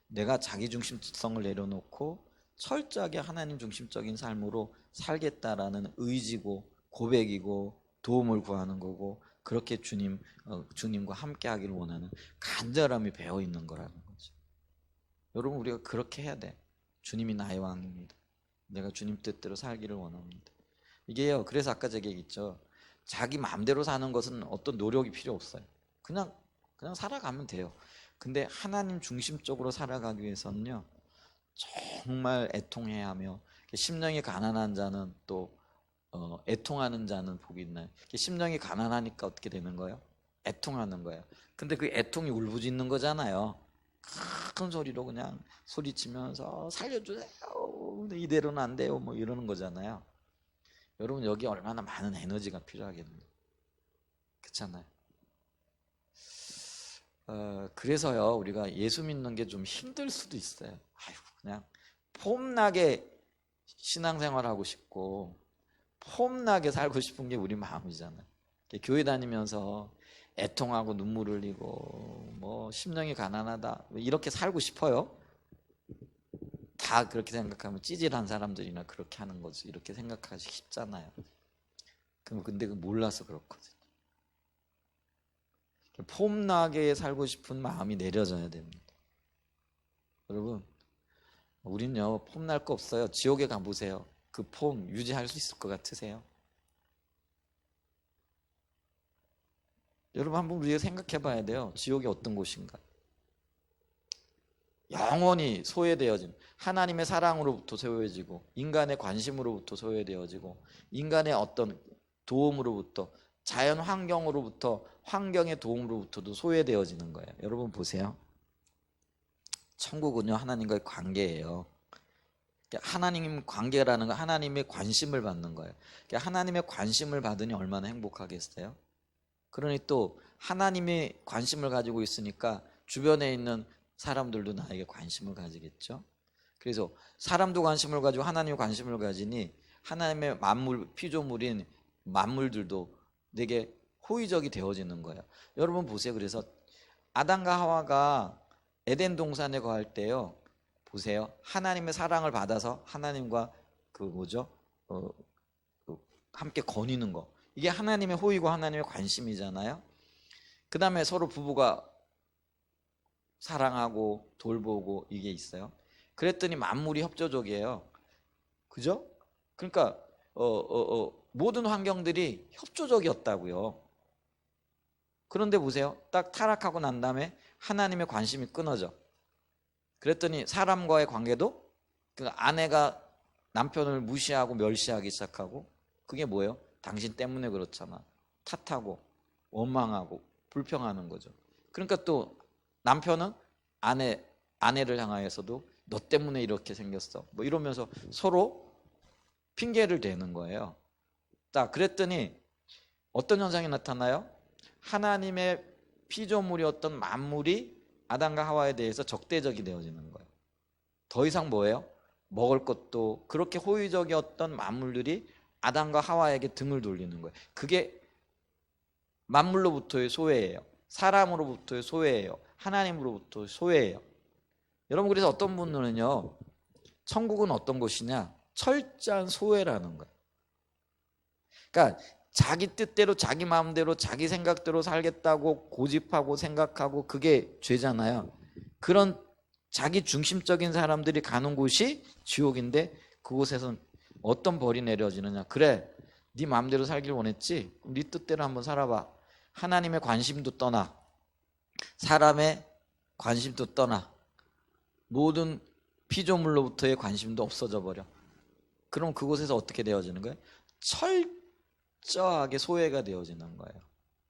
내가 자기중심성을 내려놓고 철저하게 하나님 중심적인 삶으로 살겠다라는 의지고 고백이고 도움을 구하는 거고 그렇게 주님과 함께 하기를 원하는 간절함이 배어 있는 거라는 거죠. 여러분 우리가 그렇게 해야 돼. 주님이 나의 왕입니다. 내가 주님 뜻대로 살기를 원합니다. 이게요. 그래서 아까 제가 얘기했죠. 자기 마음대로 사는 것은 어떤 노력이 필요 없어요. 그냥 살아가면 돼요. 근데 하나님 중심적으로 살아가기 위해서는요. 정말 애통해야 하며 심령이 가난한 자는 또 애통하는 자는 복이 있나요? 심령이 가난하니까 어떻게 되는 거예요? 애통하는 거예요. 근데 그 애통이 울부짖는 거잖아요. 큰 소리로 그냥 소리치면서 살려주세요. 이대로는 안 돼요. 뭐 이러는 거잖아요. 여러분 여기 얼마나 많은 에너지가 필요하겠는데. 그렇잖아요. 그래서요 우리가 예수 믿는 게 좀 힘들 수도 있어요. 그냥 폼나게 신앙생활하고 싶고 폼나게 살고 싶은 게 우리 마음이잖아요. 교회 다니면서 애통하고 눈물 흘리고 뭐 심령이 가난하다 이렇게 살고 싶어요. 다 그렇게 생각하면 찌질한 사람들이나 그렇게 하는 거지 이렇게 생각하기 쉽잖아요. 근데 몰라서 그렇거든요. 폼나게 살고 싶은 마음이 내려져야 됩니다. 여러분 우린요 폼날 거 없어요. 지옥에 가보세요. 그 폼 유지할 수 있을 것 같으세요? 여러분 한번 우리가 생각해 봐야 돼요. 지옥이 어떤 곳인가? 영원히 소외되어진 하나님의 사랑으로부터 소외해지고 인간의 관심으로부터 소외되어지고 인간의 어떤 도움으로부터 자연 환경으로부터 환경의 도움으로부터도 소외되어지는 거예요. 여러분 보세요. 천국은요 하나님과의 관계예요. 하나님 관계라는 건 하나님의 관심을 받는 거예요. 하나님의 관심을 받으니 얼마나 행복하겠어요? 그러니 또 하나님의 관심을 가지고 있으니까 주변에 있는 사람들도 나에게 관심을 가지겠죠. 그래서 사람도 관심을 가지고 하나님의 관심을 가지니 하나님의 만물 피조물인 만물들도 내게 호의적이 되어지는 거예요. 여러분 보세요. 그래서 아담과 하와가 에덴 동산에 거할 때요. 보세요. 하나님의 사랑을 받아서 하나님과 함께 거니는 거. 이게 하나님의 호의고 하나님의 관심이잖아요. 그 다음에 서로 부부가 사랑하고 돌보고 이게 있어요. 그랬더니 만물이 협조적이에요. 그죠? 그러니까 모든 환경들이 협조적이었다고요. 그런데 보세요. 딱 타락하고 난 다음에 하나님의 관심이 끊어져. 그랬더니 사람과의 관계도 그 아내가 남편을 무시하고 멸시하기 시작하고 그게 뭐예요? 당신 때문에 그렇잖아. 탓하고 원망하고 불평하는 거죠. 그러니까 또 남편은 아내를 향하여서도 너 때문에 이렇게 생겼어. 뭐 이러면서 서로 핑계를 대는 거예요. 자, 그랬더니 어떤 현상이 나타나요? 하나님의 피조물이었던 만물이 아담과 하와에 대해서 적대적이 되어지는 거예요. 더 이상 뭐예요? 먹을 것도 그렇게 호의적이었던 만물들이 아담과 하와에게 등을 돌리는 거예요. 그게 만물로부터의 소외예요. 사람으로부터의 소외예요. 하나님으로부터의 소외예요. 여러분 그래서 어떤 분들은요. 천국은 어떤 곳이냐? 철저한 소외라는 거예요. 그러니까 자기 뜻대로 자기 마음대로 자기 생각대로 살겠다고 고집하고 생각하고 그게 죄잖아요. 그런 자기 중심적인 사람들이 가는 곳이 지옥인데 그곳에선 어떤 벌이 내려지느냐. 그래 네 마음대로 살길 원했지? 네 뜻대로 한번 살아봐. 하나님의 관심도 떠나 사람의 관심도 떠나 모든 피조물로부터의 관심도 없어져 버려. 그럼 그곳에서 어떻게 되어지는 거예요? 철저하게 소외가 되어지는 거예요.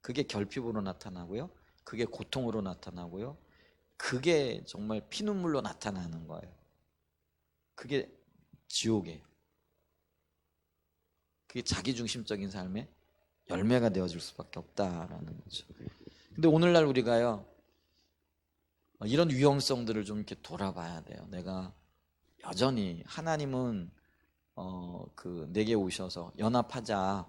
그게 결핍으로 나타나고요. 그게 고통으로 나타나고요. 그게 정말 피눈물로 나타나는 거예요. 그게 지옥이에요. 그게 자기중심적인 삶의 열매가 되어질 수밖에 없다라는 거죠. 근데 오늘날 우리가요 이런 위험성들을 좀 이렇게 돌아봐야 돼요. 내가 여전히 하나님은 내게 오셔서 연합하자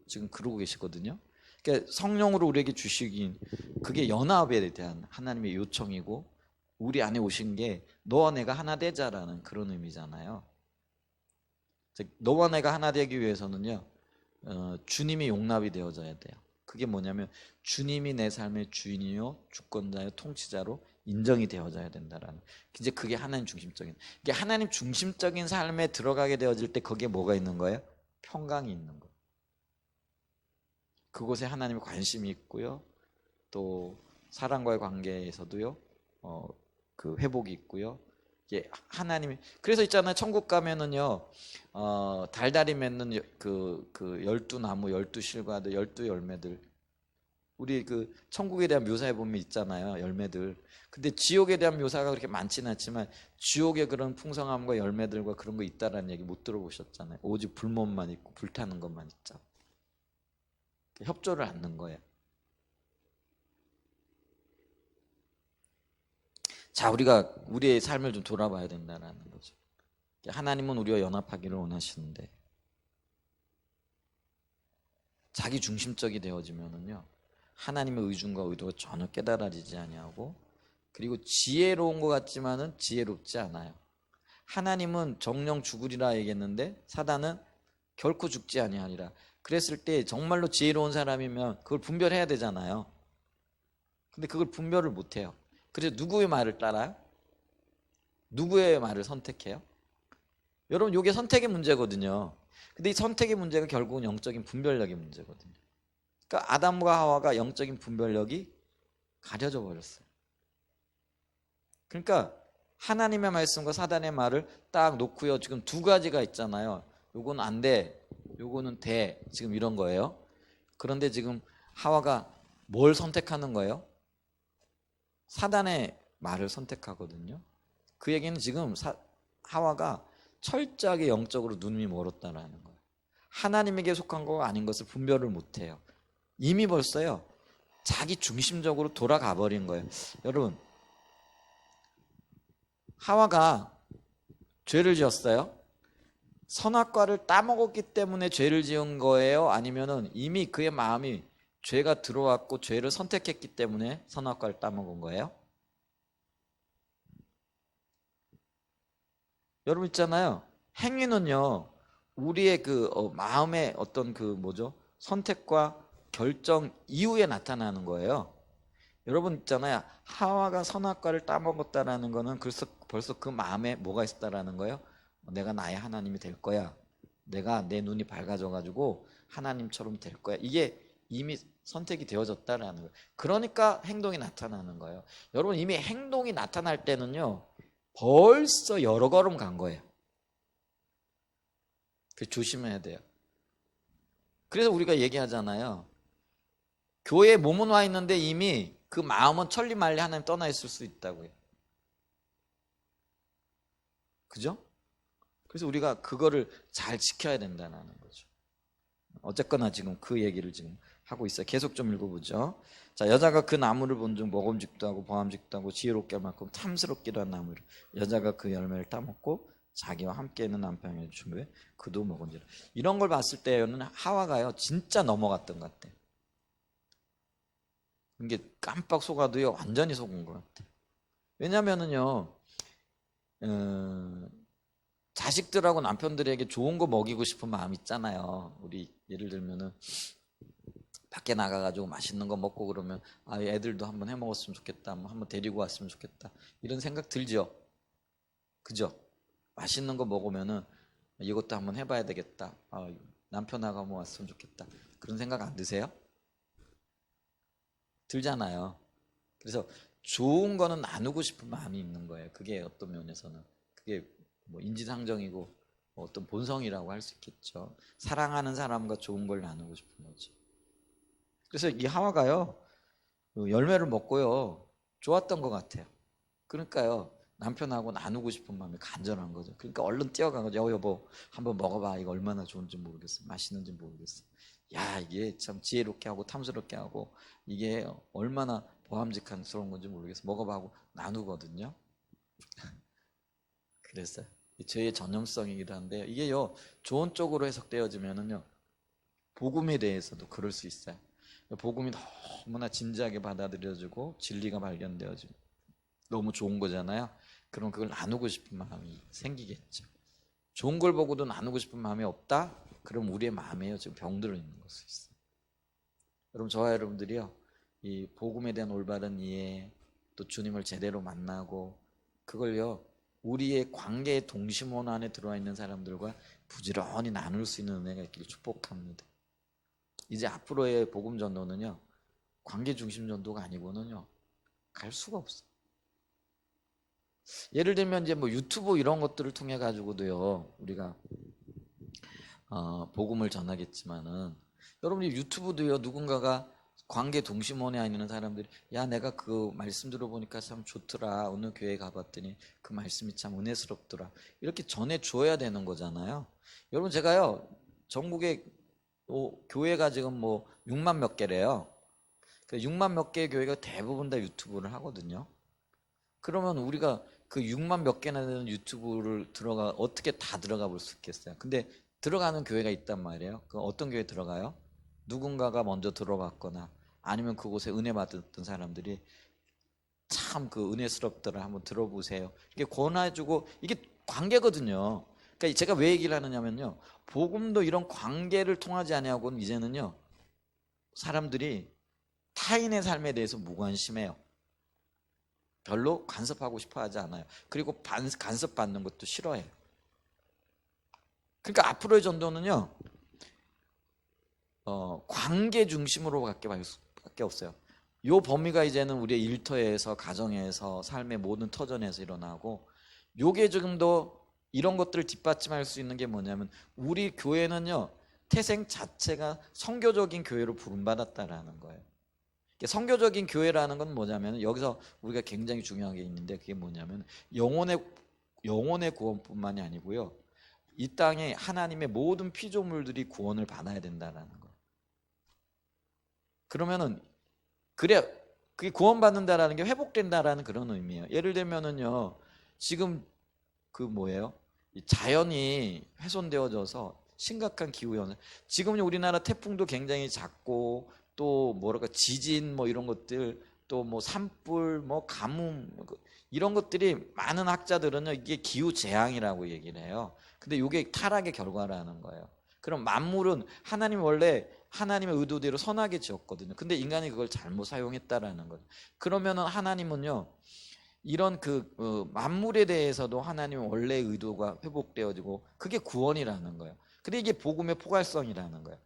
지금 그러고 계시거든요. 그러니까 성령으로 우리에게 주시긴 그게 연합에 대한 하나님의 요청이고 우리 안에 오신 게 너와 내가 하나 되자라는 그런 의미잖아요. 너와 내가 하나 되기 위해서는요 주님이 용납이 되어져야 돼요. 그게 뭐냐면 주님이 내 삶의 주인이요 주권자요 통치자로 인정이 되어져야 된다라는. 이제 그게 하나님 중심적인. 이게 하나님 중심적인 삶에 들어가게 되어질 때 거기에 뭐가 있는 거예요? 평강이 있는 거예요. 그곳에 하나님의 관심이 있고요. 또 사람과의 관계에서도요. 그 회복이 있고요. 이게 하나님이 그래서 있잖아요. 천국 가면은요. 달달이 맺는 그 12나무, 12실과들, 12열매들. 우리 그 천국에 대한 묘사해 보면 있잖아요. 열매들. 근데 지옥에 대한 묘사가 그렇게 많지는 않지만 지옥에 그런 풍성함과 열매들과 그런 거 있다라는 얘기 못 들어보셨잖아요. 오직 불못만 있고 불타는 것만 있죠. 협조를 않는 거예요. 자, 우리가 우리의 삶을 좀 돌아봐야 된다는 거죠. 하나님은 우리와 연합하기를 원하시는데 자기 중심적이 되어지면은요. 하나님의 의중과 의도가 전혀 깨달아지지 아니하고 그리고 지혜로운 것 같지만은 지혜롭지 않아요. 하나님은 정령 죽으리라 얘기했는데 사단은 결코 죽지 아니하리라. 그랬을 때 정말로 지혜로운 사람이면 그걸 분별해야 되잖아요. 근데 그걸 분별을 못해요. 그래서 누구의 말을 따라요? 누구의 말을 선택해요? 여러분 이게 선택의 문제거든요. 근데 이 선택의 문제가 결국은 영적인 분별력의 문제거든요. 그러니까 아담과 하와가 영적인 분별력이 가려져 버렸어요. 그러니까 하나님의 말씀과 사단의 말을 딱 놓고요. 지금 두 가지가 있잖아요. 요건 안 돼. 요거는 돼. 지금 이런 거예요. 그런데 지금 하와가 뭘 선택하는 거예요? 사단의 말을 선택하거든요. 그 얘기는 지금 하와가 철저하게 영적으로 눈이 멀었다라는 거예요. 하나님에게 속한 거가 아닌 것을 분별을 못해요. 이미 벌써요. 자기 중심적으로 돌아가 버린 거예요. 여러분 하와가 죄를 지었어요? 선악과를 따먹었기 때문에 죄를 지은 거예요? 아니면은 이미 그의 마음이 죄가 들어왔고 죄를 선택했기 때문에 선악과를 따먹은 거예요? 여러분 있잖아요. 행위는요. 우리의 그 마음의 어떤 그 뭐죠? 선택과 결정 이후에 나타나는 거예요. 여러분 있잖아요. 하와가 선악과를 따먹었다라는 거는 벌써 그 마음에 뭐가 있었다라는 거예요? 내가 나의 하나님이 될 거야. 내가 내 눈이 밝아져 가지고 하나님처럼 될 거야. 이게 이미 선택이 되어졌다라는 거예요. 그러니까 행동이 나타나는 거예요. 여러분 이미 행동이 나타날 때는요. 벌써 여러 걸음 간 거예요. 그 조심해야 돼요. 그래서 우리가 얘기하잖아요. 교회에 몸은 와 있는데 이미 그 마음은 천리말리 하나님 떠나 있을 수 있다고요. 그죠? 그래서 우리가 그거를 잘 지켜야 된다는 거죠. 어쨌거나 지금 그 얘기를 지금 하고 있어요. 계속 좀 읽어보죠. 자, 여자가 그 나무를 본즉 먹음직도 하고 보암직도 하고 지혜롭게 할 만큼 탐스럽기도 한 나무를 여자가 그 열매를 따먹고 자기와 함께 있는 남편에게 준 후에 그도 먹은지라. 이런 걸 봤을 때는 하와가요 진짜 넘어갔던 것 같아요. 이게 깜빡 속아도요 완전히 속은 것 같아요. 왜냐면은요 자식들하고 남편들에게 좋은 거 먹이고 싶은 마음 있잖아요. 우리 예를 들면은 밖에 나가가지고 맛있는 거 먹고 그러면 아 애들도 한번 해 먹었으면 좋겠다, 한번 데리고 왔으면 좋겠다 이런 생각 들죠. 그죠? 맛있는 거 먹으면은 이것도 한번 해봐야 되겠다. 아, 남편하고 한번 왔으면 좋겠다. 그런 생각 안 드세요? 들잖아요. 그래서 좋은 거는 나누고 싶은 마음이 있는 거예요. 그게 어떤 면에서는 그게 뭐 인지상정이고 뭐 어떤 본성이라고 할 수 있겠죠. 사랑하는 사람과 좋은 걸 나누고 싶은 거지. 그래서 이 하와가요 그 열매를 먹고요 좋았던 것 같아요. 그러니까요 남편하고 나누고 싶은 마음이 간절한 거죠. 그러니까 얼른 뛰어가가지고 여보 한번 먹어봐. 이거 얼마나 좋은지 모르겠어. 맛있는지 모르겠어. 야 이게 참 지혜롭게 하고 탐스럽게 하고 이게 얼마나 보암직한스러운 건지 모르겠어. 먹어봐 하고 나누거든요. 그래서 저의 전염성이기도 한데요. 이게요 좋은 쪽으로 해석되어지면은요 복음에 대해서도 그럴 수 있어요. 복음이 너무나 진지하게 받아들여지고 진리가 발견되어지고 너무 좋은 거잖아요. 그럼 그걸 나누고 싶은 마음이 생기겠죠. 좋은 걸 보고도 나누고 싶은 마음이 없다? 그럼 우리의 마음에요 지금 병들어 있는 것이 있어요. 여러분 저와 여러분들이요 이 복음에 대한 올바른 이해 또 주님을 제대로 만나고 그걸요 우리의 관계의 동심원 안에 들어와 있는 사람들과 부지런히 나눌 수 있는 은혜가 있기를 축복합니다. 이제 앞으로의 복음 전도는요 관계 중심 전도가 아니고는요 갈 수가 없어. 예를 들면 이제 뭐 유튜브 이런 것들을 통해 가지고도요 우리가 복음을 전하겠지만은 여러분이 유튜브도요 누군가가 관계 동심원에 있는 사람들이 야 내가 그 말씀 들어보니까 참 좋더라 오늘 교회 가봤더니 그 말씀이 참 은혜스럽더라 이렇게 전해 주어야 되는 거잖아요. 여러분 제가요 전국에 교회가 지금 뭐 6만 몇 개래요. 그 6만 몇 개의 교회가 대부분 다 유튜브를 하거든요. 그러면 우리가 그 6만 몇 개나 되는 유튜브를 어떻게 다 들어가 볼 수 있겠어요? 근데 들어가는 교회가 있단 말이에요. 그 어떤 교회 들어가요? 누군가가 먼저 들어갔거나 아니면 그곳에 은혜 받았던 사람들이 참 그 은혜스럽더라 한번 들어보세요. 이렇게 권해주고 이게 관계거든요. 그러니까 제가 왜 얘기를 하느냐면요. 복음도 이런 관계를 통하지 아니하고는 이제는요. 사람들이 타인의 삶에 대해서 무관심해요. 별로 간섭하고 싶어 하지 않아요. 그리고 간섭받는 것도 싫어해요. 그러니까 앞으로의 전도는요. 관계 중심으로밖에 없어요. 요 범위가 이제는 우리의 일터에서 가정에서 삶의 모든 터전에서 일어나고 요게 조금 더 이런 것들을 뒷받침할 수 있는 게 뭐냐면 우리 교회는요 태생 자체가 선교적인 교회로 부름받았다라는 거예요. 선교적인 교회라는 건 뭐냐면 여기서 우리가 굉장히 중요한 게 있는데 그게 뭐냐면 영혼의 구원뿐만이 아니고요 이 땅에 하나님의 모든 피조물들이 구원을 받아야 된다라는 거예요. 그러면은 그래 그게 구원받는다라는 게 회복된다라는 그런 의미예요. 예를 들면은요 지금 그 뭐예요? 자연이 훼손되어져서 심각한 기후 현상. 지금요 우리나라 태풍도 굉장히 작고 또 뭐랄까 지진 뭐 이런 것들 또 뭐 산불 뭐 가뭄 이런 것들이 많은 학자들은요 이게 기후 재앙이라고 얘기를 해요. 근데 이게 타락의 결과라는 거예요. 그럼 만물은 하나님 원래 하나님의 의도대로 선하게 지었거든요. 근데 인간이 그걸 잘못 사용했다라는 거죠. 그러면은 하나님은요 이런 만물에 대해서도 하나님의 원래의 의도가 회복되어지고 그게 구원이라는 거예요. 근데 이게 복음의 포괄성이라는 거예요.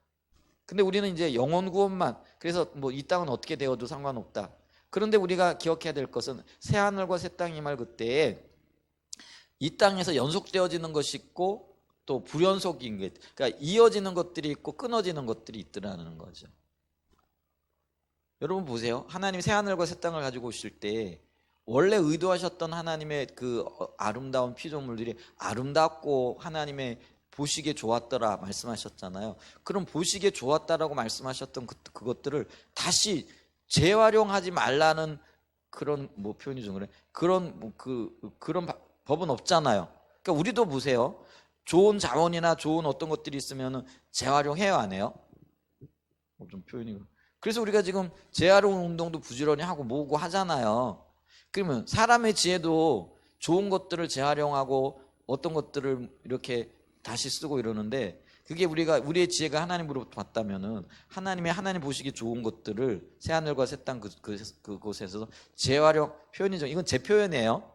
근데 우리는 이제 영혼 구원만 그래서 뭐 이 땅은 어떻게 되어도 상관없다. 그런데 우리가 기억해야 될 것은 새 하늘과 새 땅이 임할 그때에 이 땅에서 연속되어지는 것이 있고 또 불연속인 것, 그러니까 이어지는 것들이 있고 끊어지는 것들이 있더라는 거죠. 여러분 보세요. 하나님 새 하늘과 새 땅을 가지고 오실 때 원래 의도하셨던 하나님의 그 아름다운 피조물들이 아름답고 하나님의 보시기에 좋았더라 말씀하셨잖아요. 그럼 보시기에 좋았다라고 말씀하셨던 그것들을 다시 재활용하지 말라는 그런 뭐 표현이 좀 그래. 그런 그런 법은 없잖아요. 그러니까 우리도 보세요. 좋은 자원이나 좋은 어떤 것들이 있으면 재활용해요, 안 해요? 좀 표현이. 그래서 우리가 지금 재활용 운동도 부지런히 하고 모으고 하잖아요. 그러면 사람의 지혜도 좋은 것들을 재활용하고 어떤 것들을 이렇게 다시 쓰고 이러는데 그게 우리의 지혜가 하나님으로부터 왔다면은 하나님 보시기 좋은 것들을 새하늘과 새 땅 그곳에서 재활용 표현이죠. 이건 제 표현이에요.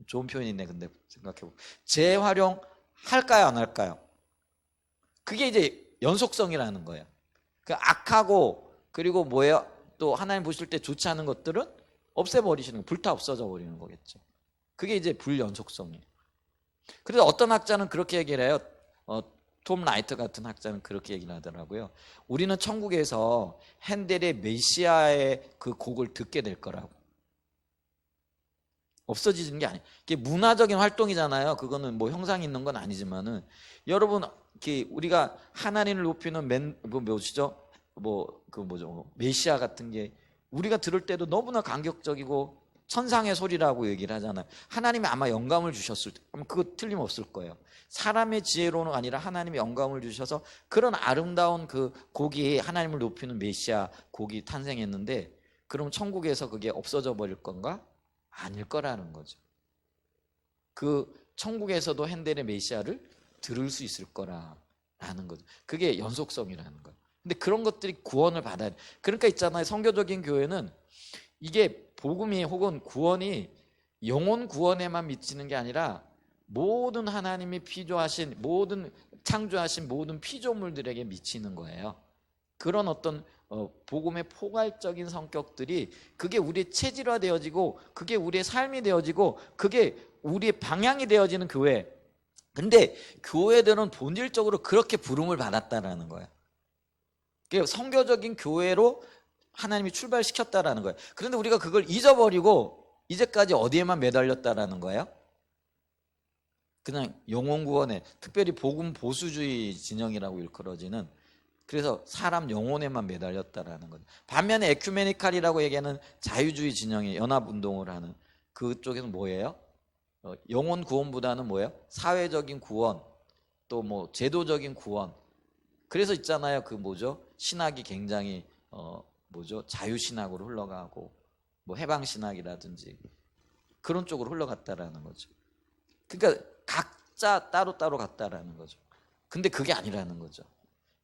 좋은 표현이네. 근데 생각해보고 재활용 할까요, 안 할까요? 그게 이제 연속성이라는 거예요. 그 악하고 그리고 뭐예요? 또 하나님 보실 때 좋지 않은 것들은 없애버리시는 거, 불타 없어져 버리는 거겠죠. 그게 이제 불연속성이에요. 그래서 어떤 학자는 그렇게 얘기를 해요. 톰 라이트 같은 학자는 그렇게 얘기를 하더라고요. 우리는 천국에서 핸델의 메시아의 그 곡을 듣게 될 거라고. 없어지는 게 아니에요. 이게 문화적인 활동이잖아요. 그거는 뭐 형상이 있는 건 아니지만은 여러분 우리가 하나님을 높이는 뭐시죠? 메시아 같은 게 우리가 들을 때도 너무나 감격적이고 천상의 소리라고 얘기를 하잖아요. 하나님이 아마 영감을 주셨을 때 그거 틀림없을 거예요. 사람의 지혜로는 아니라 하나님이 영감을 주셔서 그런 아름다운 그 곡이 하나님을 높이는 메시아 곡이 탄생했는데 그럼 천국에서 그게 없어져 버릴 건가? 아닐 거라는 거죠. 그 천국에서도 핸델의 메시아를 들을 수 있을 거라는 거죠. 그게 연속성이라는 거예요. 근데 그런 것들이 구원을 받아야 돼. 그러니까 있잖아요. 선교적인 교회는 이게 복음이 혹은 구원이 영혼 구원에만 미치는 게 아니라 모든 하나님이 피조하신 모든 창조하신 모든 피조물들에게 미치는 거예요. 그런 어떤 복음의 포괄적인 성격들이 그게 우리의 체질화되어지고 그게 우리의 삶이 되어지고 그게 우리의 방향이 되어지는 교회. 근데 교회들은 본질적으로 그렇게 부름을 받았다라는 거예요. 성교적인 교회로 하나님이 출발시켰다라는 거예요. 그런데 우리가 그걸 잊어버리고 이제까지 어디에만 매달렸다라는 거예요? 그냥 영혼 구원에, 특별히 복음 보수주의 진영이라고 일컬어지는, 그래서 사람 영혼에만 매달렸다라는 거죠. 반면에 에큐메니칼이라고 얘기하는 자유주의 진영이 연합운동을 하는 그쪽에는 뭐예요? 영혼 구원보다는 뭐예요? 사회적인 구원, 또 뭐 제도적인 구원. 그래서 있잖아요. 그 뭐죠? 신학이 굉장히 뭐죠? 자유신학으로 흘러가고 뭐 해방신학이라든지 그런 쪽으로 흘러갔다라는 거죠. 그러니까 각자 따로따로 갔다라는 거죠. 근데 그게 아니라는 거죠.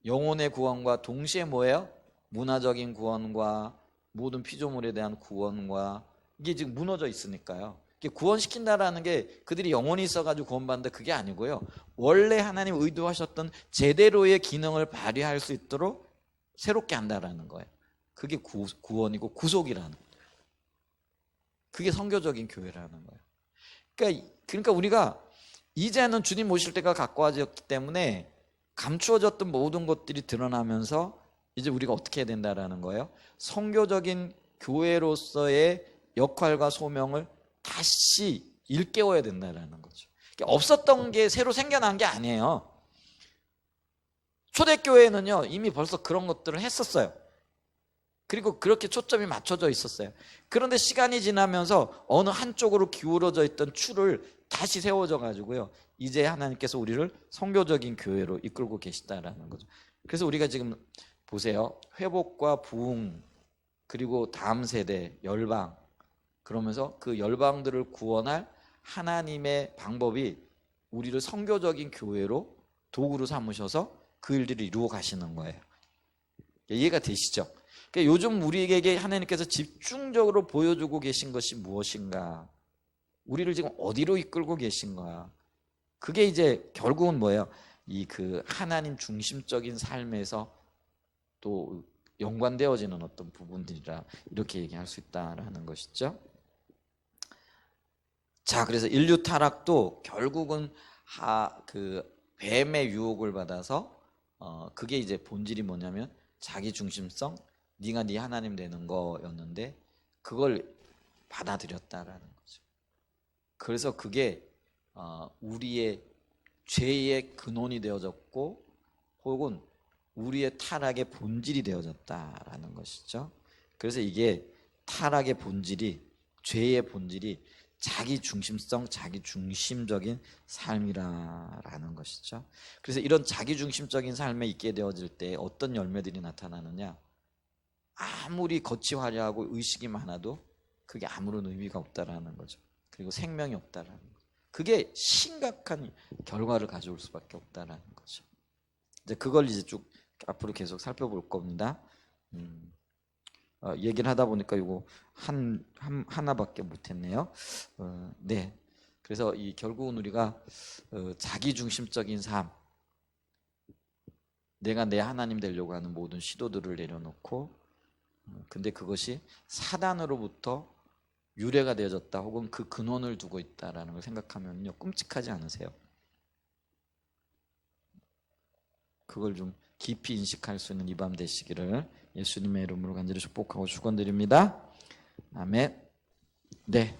영혼의 구원과 동시에 뭐예요? 문화적인 구원과 모든 피조물에 대한 구원과 이게 지금 무너져 있으니까요. 구원시킨다라는 게 그들이 영혼이 있어가지고 구원받는다 그게 아니고요. 원래 하나님 의도하셨던 제대로의 기능을 발휘할 수 있도록 새롭게 한다라는 거예요. 그게 구원이고 구속이라는 거예요. 그게 선교적인 교회라는 거예요. 그러니까 우리가 이제는 주님 오실 때가 가까워졌기 때문에 감추어졌던 모든 것들이 드러나면서 이제 우리가 어떻게 해야 된다라는 거예요. 선교적인 교회로서의 역할과 소명을 다시 일깨워야 된다라는 거죠. 없었던 게 새로 생겨난 게 아니에요. 초대교회는요 이미 벌써 그런 것들을 했었어요. 그리고 그렇게 초점이 맞춰져 있었어요. 그런데 시간이 지나면서 어느 한쪽으로 기울어져 있던 추를 다시 세워져 가지고요 이제 하나님께서 우리를 선교적인 교회로 이끌고 계시다라는 거죠. 그래서 우리가 지금 보세요. 회복과 부흥, 그리고 다음 세대 열방, 그러면서 그 열방들을 구원할 하나님의 방법이 우리를 선교적인 교회로 도구로 삼으셔서 그 일들을 이루어 가시는 거예요. 이해가 되시죠? 그러니까 요즘 우리에게 하나님께서 집중적으로 보여주고 계신 것이 무엇인가? 우리를 지금 어디로 이끌고 계신가? 그게 이제 결국은 뭐예요? 이 그 하나님 중심적인 삶에서 또 연관되어지는 어떤 부분들이라 이렇게 얘기할 수 있다라는 것이죠. 자, 그래서 인류 타락도 결국은 그 뱀의 유혹을 받아서 그게 이제 본질이 뭐냐면 자기 중심성, 네가 네 하나님 되는 거였는데 그걸 받아들였다라는 거죠. 그래서 그게 우리의 죄의 근원이 되어졌고 혹은 우리의 타락의 본질이 되어졌다라는 것이죠. 그래서 이게 타락의 본질이, 죄의 본질이 자기 중심성, 자기 중심적인 삶이라는 것이죠. 그래서 이런 자기 중심적인 삶에 있게 되어질 때 어떤 열매들이 나타나느냐? 아무리 겉이 화려하고 의식이 많아도 그게 아무런 의미가 없다라는 거죠. 그리고 생명이 없다라는 거죠. 그게 심각한 결과를 가져올 수밖에 없다라는 거죠. 이제 그걸 이제 쭉 앞으로 계속 살펴볼 겁니다. 얘기를 하다 보니까 이거 하나밖에 못했네요. 네. 그래서 이 결국은 우리가 자기 중심적인 삶, 내가 내 하나님 되려고 하는 모든 시도들을 내려놓고, 근데 그것이 사단으로부터 유래가 되어졌다, 혹은 그 근원을 두고 있다라는 걸 생각하면요 끔찍하지 않으세요? 그걸 좀 깊이 인식할 수 있는 이 밤 되시기를 예수님의 이름으로 간절히 축복하고 축원드립니다. 아멘. 네.